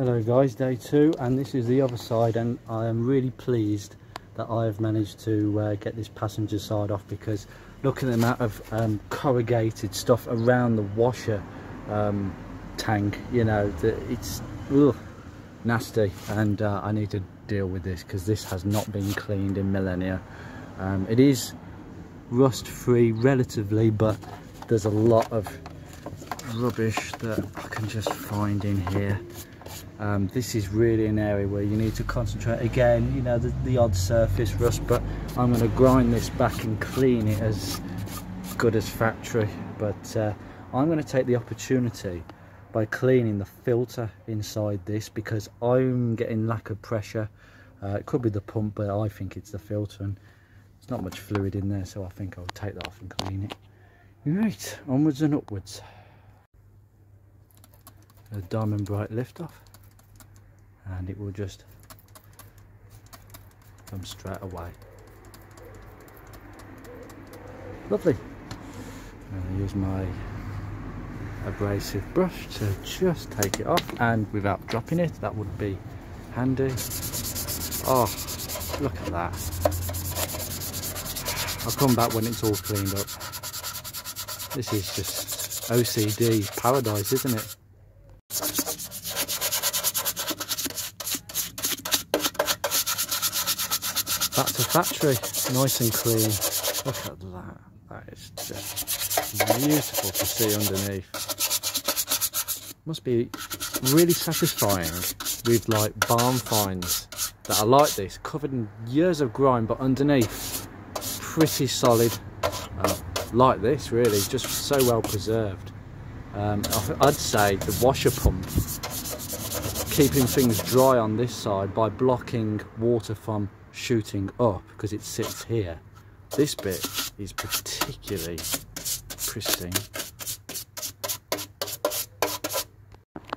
Hello guys, day 2, and this is the other side, and I am really pleased that I have managed to get this passenger side off, because look at the amount of corrugated stuff around the washer tank. You know, it's nasty, and I need to deal with this because this has not been cleaned in millennia. It is rust free relatively, but there's a lot of rubbish that I can just find in here. This is really an area where you need to concentrate again, you know, the odd surface rust, but I'm going to grind this back and clean it as good as factory. But I'm going to take the opportunity by cleaning the filter inside this, because I'm getting lack of pressure. It could be the pump, but I think it's the filter, and there's not much fluid in there, so I think I'll take that off and clean it. Right, onwards and upwards. A diamond bright lift off, and it will just come straight away. Lovely. I'm going to use my abrasive brush to just take it off, and without dropping it, that would be handy. Oh, look at that. I'll come back when it's all cleaned up. This is just OCD paradise, isn't it? Back to factory, nice and clean. Look at that. That is just beautiful to see underneath. Must be really satisfying with like barn finds that are like this, covered in years of grime, but underneath pretty solid, like this, really, just so well preserved. I'd say the washer pump keeping things dry on this side by blocking water from shooting up, because it sits here. This bit is particularly pristine.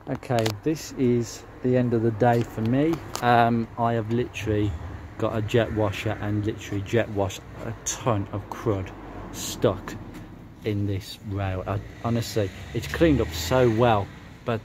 Okay, this is the end of the day for me. I have literally got a jet washer and literally jet washed a ton of crud stuck in this rail. Honestly, it's cleaned up so well, but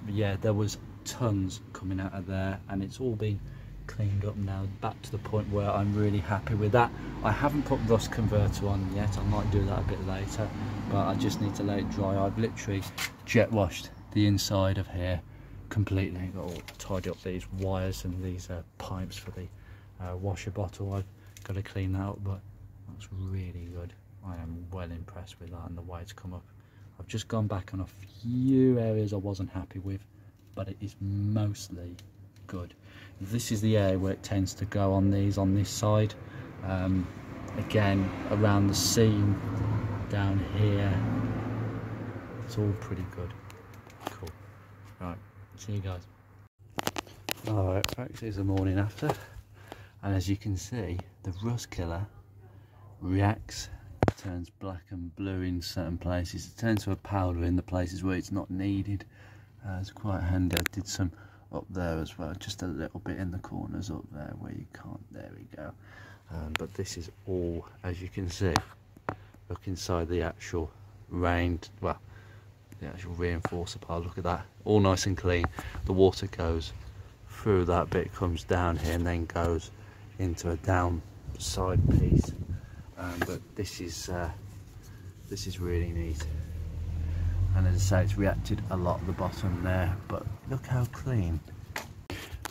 yeah, there was tons coming out of there, and it's all been cleaned up now, back to the point where I'm really happy with that. I haven't put rust converter on yet. I might do that a bit later, but I just need to let it dry. I've literally jet washed the inside of here completely. Got all tidy up these wires and these pipes for the washer bottle. I've got to clean that up, but that's really good. I am well impressed with that and the way it's come up. I've just gone back on a few areas I wasn't happy with, but it is mostly good. This is the area where it tends to go on these, on this side. Again, around the seam down here, it's all pretty good. Cool. Right, see you guys. Alright folks, it's the morning after, and as you can see, the rust killer reacts, turns black and blue in certain places. It turns to a powder in the places where it's not needed. It's quite handy. I did some up there as well, just a little bit in the corners up there where you can't. There we go. But this is all, as you can see, look inside the actual the actual reinforcer part. Look at that, all nice and clean. The water goes through that bit, comes down here, and then goes into a downside piece. But this is really neat. And as I say, it's reacted a lot at the bottom there, but look how clean.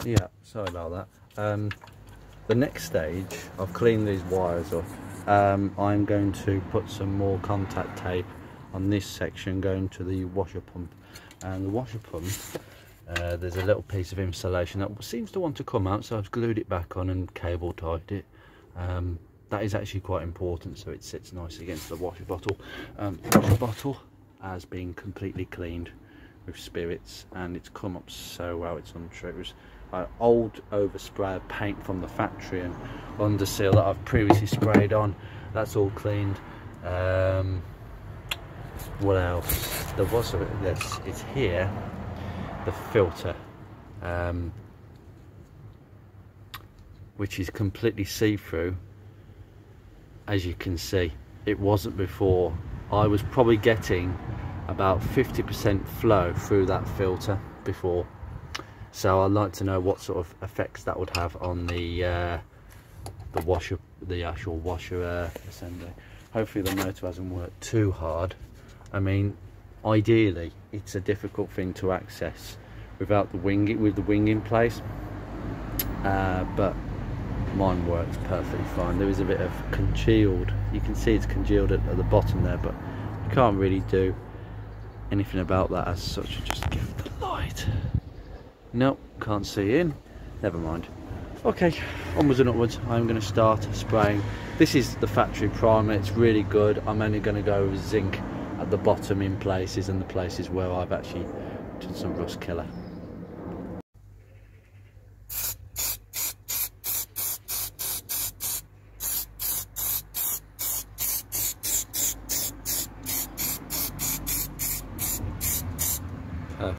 Yeah, sorry about that. The next stage, I've cleaned these wires up. I'm going to put some more contact tape on this section going to the washer pump. And the washer pump, there's a little piece of insulation that seems to want to come out, so I've glued it back on and cable tied it. That is actually quite important, so it sits nice against the washer bottle. The washer bottle has been completely cleaned with spirits, and it's come up so well. It's untrue. It was old overspray paint from the factory and underseal that I've previously sprayed on. That's all cleaned. What else? There was this. It's here. The filter, which is completely see-through, as you can see. It wasn't before. I was probably getting about 50% flow through that filter before, So I'd like to know what sort of effects that would have on the washer, the actual washer assembly. Hopefully the motor hasn't worked too hard. I mean, ideally it's a difficult thing to access without the wing, with the wing in place, but mine works perfectly fine. There is a bit of congealed, you can see it's congealed at the bottom there, but you can't really do anything about that as such. Just give the light. Nope, can't see in. Never mind. Okay, onwards and upwards. I'm going to start spraying. This is the factory primer. It's really good. I'm only going to go with zinc at the bottom in places, and the places where I've actually done some rust killer.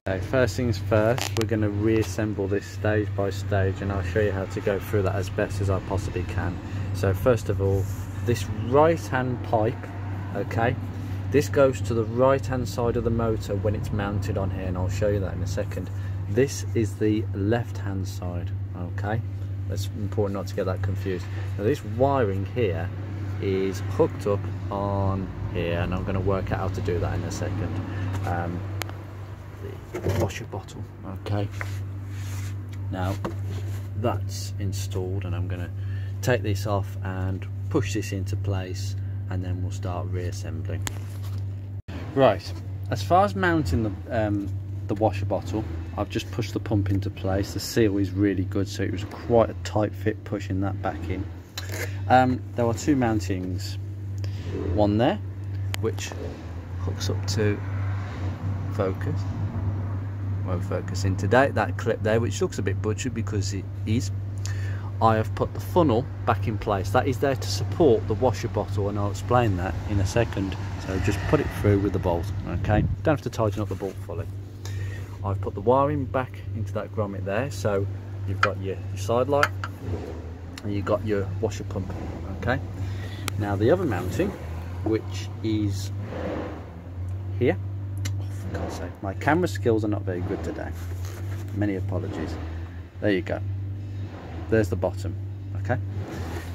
Okay, first things first, we're going to reassemble this stage by stage, and I'll show you how to go through that as best as I possibly can. So first of all, this right hand pipe, okay, this goes to the right hand side of the motor when it's mounted on here, and I'll show you that in a second. This is the left hand side, okay, that's important not to get that confused. Now this wiring here is hooked up on here, and I'm going to work out how to do that in a second. The washer bottle, okay, now that's installed, and I'm going to take this off and push this into place, and then we'll start reassembling. Right, as far as mounting the washer bottle, I've just pushed the pump into place. The seal is really good, so it was quite a tight fit pushing that back in. There are two mountings, one there which hooks up to focus. Won't focus in today, that clip there, which looks a bit butchered because it is. I have put the funnel back in place. That is there to support the washer bottle, and I'll explain that in a second. So just put it through with the bolt, okay? Don't have to tighten up the bolt fully. I've put the wiring back into that grommet there, so you've got your side light and you've got your washer pump, okay? Now the other mounting, which is here, God's sake, my camera skills are not very good today. Many apologies. There you go. There's the bottom, okay?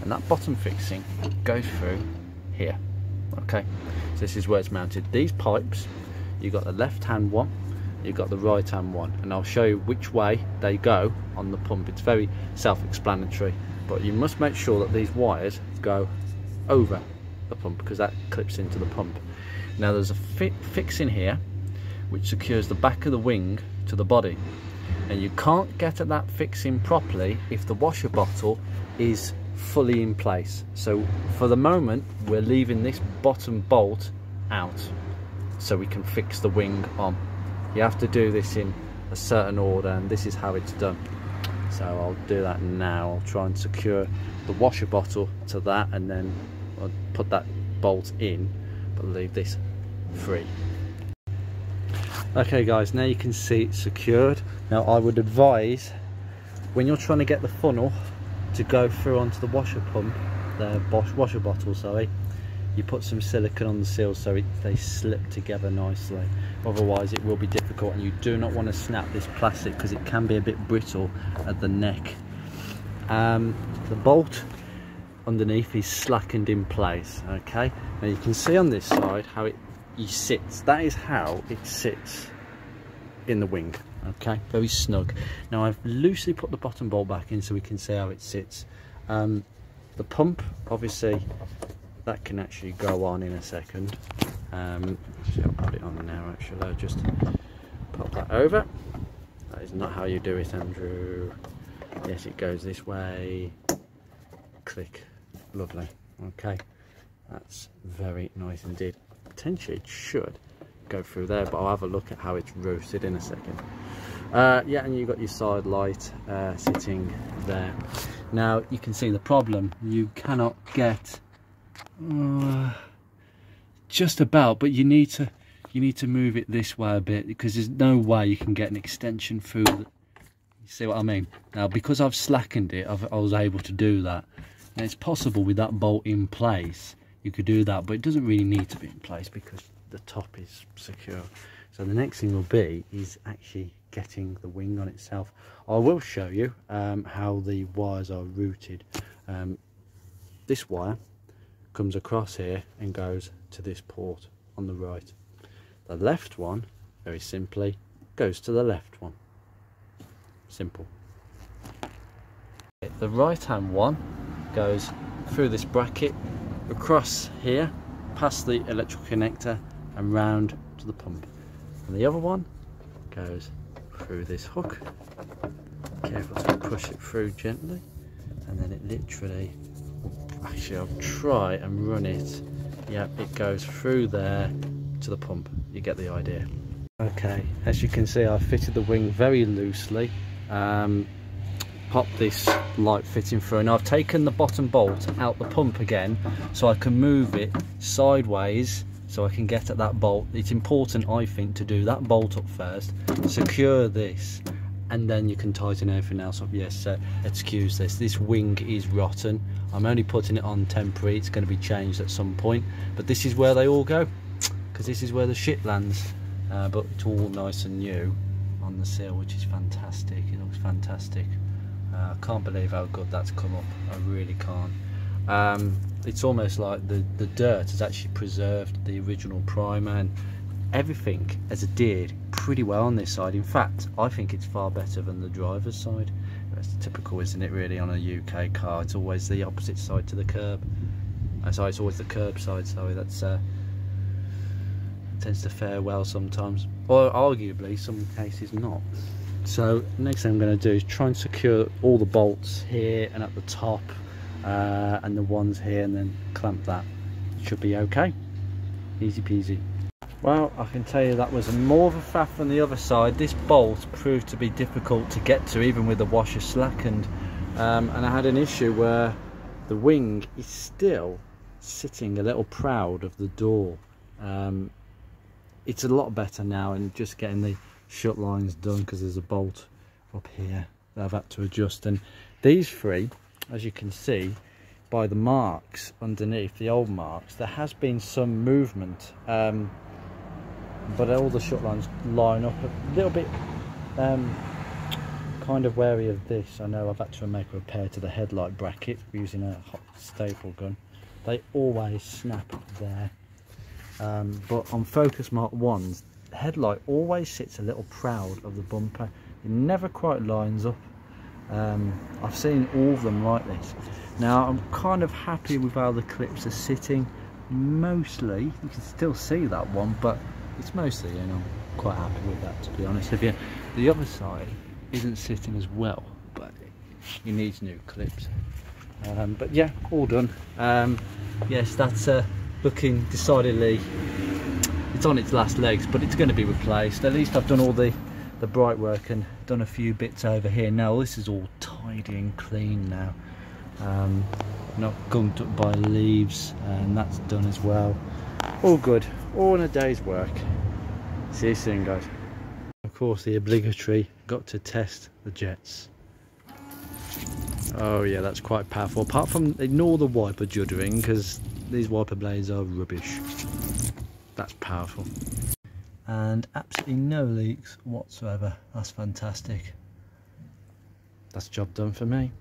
And that bottom fixing goes through here, okay? So this is where it's mounted. These pipes, you've got the left hand one, you've got the right hand one, and I'll show you which way they go on the pump. It's very self-explanatory, but you must make sure that these wires go over the pump, because that clips into the pump. Now there's a fix in here which secures the back of the wing to the body, and you can't get at that fixing properly if the washer bottle is fully in place. So for the moment we're leaving this bottom bolt out so we can fix the wing on. You have to do this in a certain order, and this is how it's done. So I'll do that now. I'll try and secure the washer bottle to that, and then I'll put that bolt in, but leave this free. Okay guys, now you can see it's secured. Now I would advise, when you're trying to get the funnel to go through onto the washer pump, the washer bottle, sorry, you put some silicone on the seals so they slip together nicely. Otherwise it will be difficult, and you do not want to snap this plastic because it can be a bit brittle at the neck. The bolt underneath is slackened in place, okay? Now you can see on this side how it sits. That is how it sits in the wing, okay? Very snug. Now I've loosely put the bottom bolt back in so we can see how it sits. The pump, obviously, that can actually go on in a second. Actually, I'll put it on now. Actually, I'll just pop that over. That is not how you do it, Andrew. Yes, it goes this way. Click. Lovely. Okay, that's very nice indeed. Potentially it should go through there, but I'll have a look at how it's routed in a second. Yeah, and you've got your side light sitting there. Now you can see the problem. You cannot get just about, but you need to move it this way a bit, because there's no way you can get an extension through the, you see what I mean? Now because I've slackened it, I was able to do that. And it's possible with that bolt in place you could do that, but it doesn't really need to be in place because the top is secure. So the next thing will be is actually getting the wing on itself. I will show you how the wires are routed. This wire comes across here and goes to this port on the right. The left one, very simply, goes to the left one. Simple. The right hand one goes through this bracket, across here, past the electrical connector and round to the pump. And the other one goes through this hook. Careful to push it through gently, and then it literally, actually I'll try and run it. Yep, it goes through there to the pump. You get the idea. Okay, as you can see, I fitted the wing very loosely. Popped this light fitting through, and I've taken the bottom bolt out the pump again so I can move it sideways so I can get at that bolt. It's important, I think, to do that bolt up first, secure this, and then you can tighten everything else up. Yes, excuse this wing is rotten. I'm only putting it on temporary. It's going to be changed at some point, but this is where they all go, because this is where the shit lands. But it's all nice and new on the seal, which is fantastic. It looks fantastic. I can't believe how good that's come up. I really can't. It's almost like the dirt has actually preserved the original primer, and everything has adhered pretty well on this side. In fact, I think it's far better than the driver's side. That's typical, isn't it, really, on a UK car? It's always the opposite side to the curb. Sorry, it's always the curb side, sorry. That's tends to fare well sometimes, or arguably some cases not. So next thing I'm going to do is try and secure all the bolts here and at the top, and the ones here, and then clamp that. It should be okay. Easy peasy. Well, I can tell you that was more of a faff than the other side. This bolt proved to be difficult to get to, even with the washer slackened, and I had an issue where the wing is still sitting a little proud of the door. It's a lot better now, and just getting the shut lines done, because there's a bolt up here that I've had to adjust. And these three, as you can see by the marks underneath, the old marks, there has been some movement, but all the shut lines line up a little bit. Kind of wary of this. I know I've had to make a repair to the headlight bracket using a hot staple gun. They always snap there. But on Focus Mark 1s, the headlight always sits a little proud of the bumper. It never quite lines up. I've seen all of them like this. Now I'm kind of happy with how the clips are sitting. Mostly, you can still see that one, but it's mostly, you know, I'm quite happy with that, to be honest with you. The other side isn't sitting as well, but it needs new clips. But yeah, all done. Yes, that's looking decidedly, it's on its last legs, but it's going to be replaced. At least I've done all the bright work and done a few bits over here. Now this is all tidy and clean now, not gunked up by leaves, and that's done as well. All good, all in a day's work. See you soon, guys. Of course, the obligatory, got to test the jets. Oh yeah, that's quite powerful. Apart from, ignore the wiper juddering, because these wiper blades are rubbish. That's powerful. And absolutely no leaks whatsoever. That's fantastic. That's job done for me.